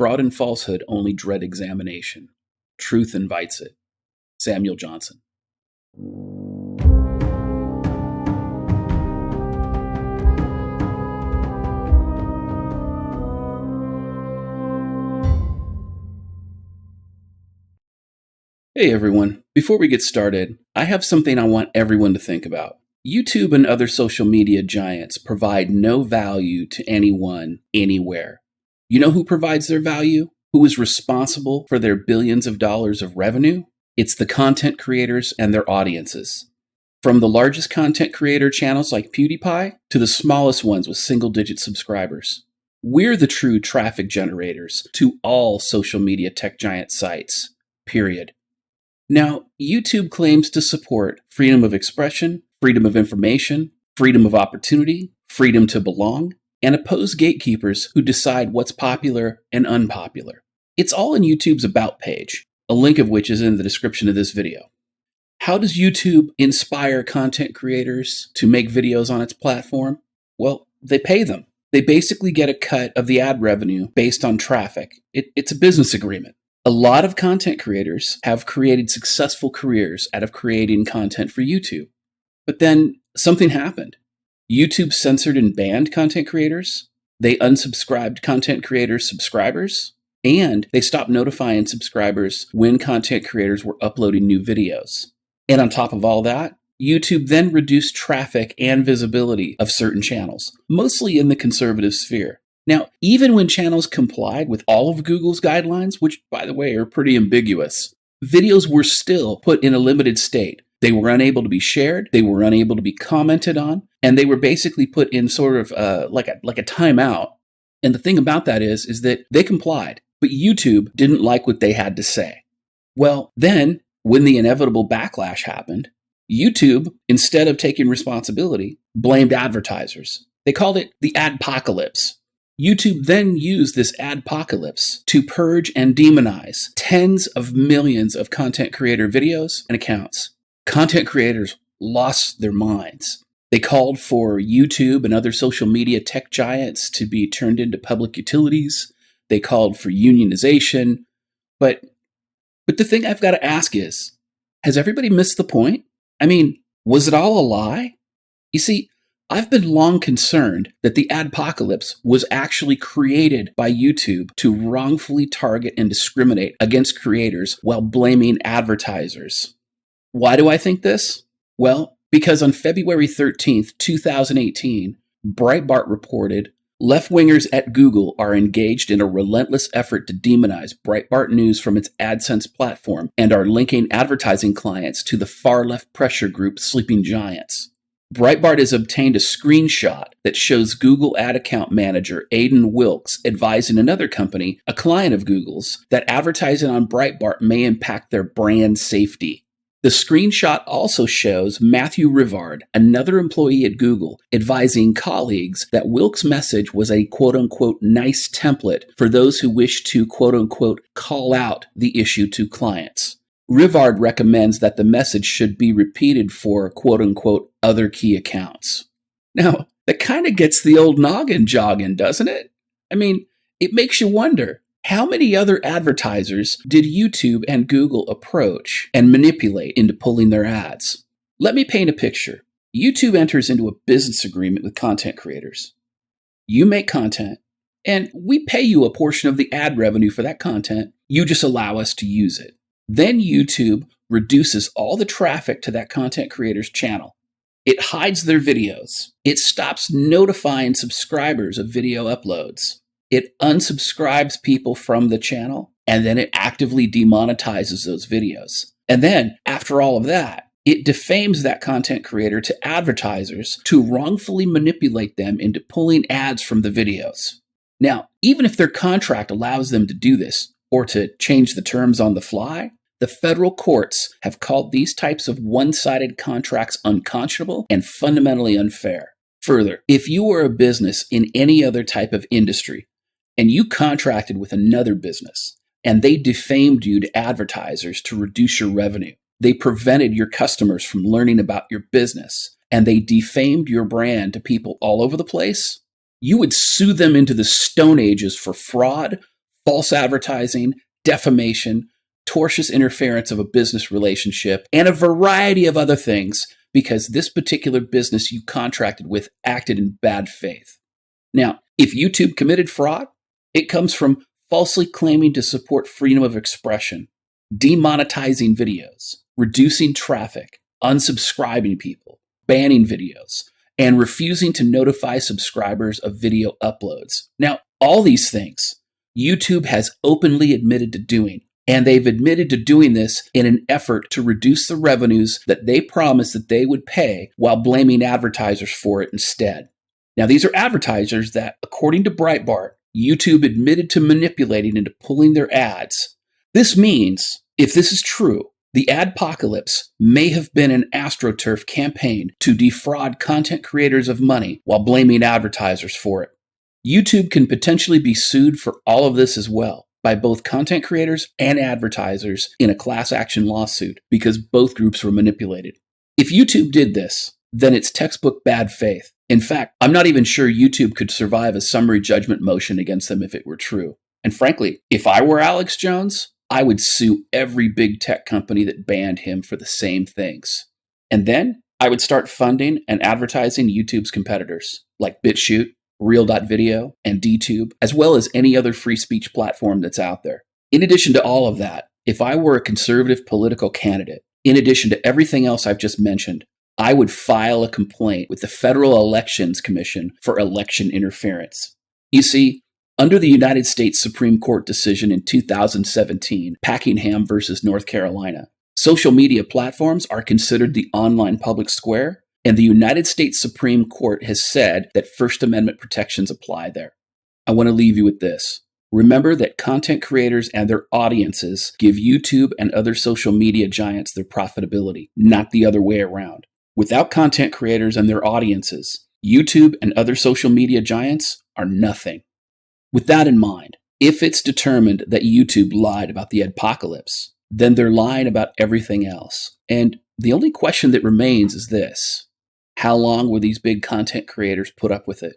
Fraud and falsehood only dread examination. Truth invites it. Samuel Johnson. Hey everyone, before we get started, I have something I want everyone to think about. YouTube and other social media giants provide no value to anyone, anywhere. You know who provides their value? Who is responsible for their billions of dollars of revenue? It's the content creators and their audiences. From the largest content creator channels like PewDiePie to the smallest ones with single-digit subscribers. We're the true traffic generators to all social media tech giant sites, period. Now, YouTube claims to support freedom of expression, freedom of information, freedom of opportunity, freedom to belong, and oppose gatekeepers who decide what's popular and unpopular. It's all in YouTube's About page, a link of which is in the description of this video. How does YouTube inspire content creators to make videos on its platform? Well, they pay them. They basically get a cut of the ad revenue based on traffic. It's a business agreement. A lot of content creators have created successful careers out of creating content for YouTube. But then something happened. YouTube censored and banned content creators. They unsubscribed content creators' subscribers. And they stopped notifying subscribers when content creators were uploading new videos. And on top of all that, YouTube then reduced traffic and visibility of certain channels, mostly in the conservative sphere. Now, even when channels complied with all of Google's guidelines, which, by the way, are pretty ambiguous, videos were still put in a limited state. They were unable to be shared, they were unable to be commented on, and they were basically put in sort of like a timeout. And the thing about that is that they complied, but YouTube didn't like what they had to say. Well, then, when the inevitable backlash happened, YouTube, instead of taking responsibility, blamed advertisers. They called it the adpocalypse. YouTube then used this adpocalypse to purge and demonize tens of millions of content creator videos and accounts. Content creators lost their minds. They called for YouTube and other social media tech giants to be turned into public utilities. They called for unionization. But the thing I've got to ask is, has everybody missed the point? I mean, was it all a lie? You see, I've been long concerned that the adpocalypse was actually created by YouTube to wrongfully target and discriminate against creators while blaming advertisers. Why do I think this? Well, because on February 13th, 2018, Breitbart reported, left-wingers at Google are engaged in a relentless effort to demonize Breitbart News from its AdSense platform and are linking advertising clients to the far-left pressure group Sleeping Giants. Breitbart has obtained a screenshot that shows Google ad account manager Aidan Wilkes advising another company, a client of Google's, that advertising on Breitbart may impact their brand safety. The screenshot also shows Matthew Rivard, another employee at Google, advising colleagues that Wilkes' message was a quote-unquote nice template for those who wish to quote-unquote call out the issue to clients. Rivard recommends that the message should be repeated for quote-unquote other key accounts. Now, that kind of gets the old noggin jogging, doesn't it? I mean, it makes you wonder, how many other advertisers did YouTube and Google approach and manipulate into pulling their ads? Let me paint a picture. YouTube enters into a business agreement with content creators. You make content, and we pay you a portion of the ad revenue for that content. You just allow us to use it. Then YouTube reduces all the traffic to that content creator's channel. It hides their videos. It stops notifying subscribers of video uploads. It unsubscribes people from the channel, and then it actively demonetizes those videos. And then, after all of that, it defames that content creator to advertisers to wrongfully manipulate them into pulling ads from the videos. Now, even if their contract allows them to do this, or to change the terms on the fly, the federal courts have called these types of one-sided contracts unconscionable and fundamentally unfair. Further, if you were a business in any other type of industry, and you contracted with another business, and they defamed you to advertisers to reduce your revenue, they prevented your customers from learning about your business, and they defamed your brand to people all over the place, you would sue them into the Stone Ages for fraud, false advertising, defamation, tortious interference of a business relationship, and a variety of other things because this particular business you contracted with acted in bad faith. Now, if YouTube committed fraud, it comes from falsely claiming to support freedom of expression, demonetizing videos, reducing traffic, unsubscribing people, banning videos, and refusing to notify subscribers of video uploads. Now, all these things YouTube has openly admitted to doing, and they've admitted to doing this in an effort to reduce the revenues that they promised that they would pay while blaming advertisers for it instead. Now, these are advertisers that, according to Breitbart, YouTube admitted to manipulating into pulling their ads. This means, if this is true, the adpocalypse may have been an AstroTurf campaign to defraud content creators of money while blaming advertisers for it. YouTube can potentially be sued for all of this as well by both content creators and advertisers in a class action lawsuit because both groups were manipulated. If YouTube did this, then it's textbook bad faith. In fact, I'm not even sure YouTube could survive a summary judgment motion against them if it were true. And frankly, if I were Alex Jones, I would sue every big tech company that banned him for the same things. And then I would start funding and advertising YouTube's competitors like BitChute, Real.video, and DTube, as well as any other free speech platform that's out there. In addition to all of that, if I were a conservative political candidate, in addition to everything else I've just mentioned, I would file a complaint with the Federal Elections Commission for election interference. You see, under the United States Supreme Court decision in 2017, Packingham versus North Carolina, social media platforms are considered the online public square, and the United States Supreme Court has said that First Amendment protections apply there. I want to leave you with this. Remember that content creators and their audiences give YouTube and other social media giants their profitability, not the other way around. Without content creators and their audiences, YouTube and other social media giants are nothing. With that in mind, if it's determined that YouTube lied about the adpocalypse, then they're lying about everything else. And the only question that remains is this: how long will these big content creators put up with it?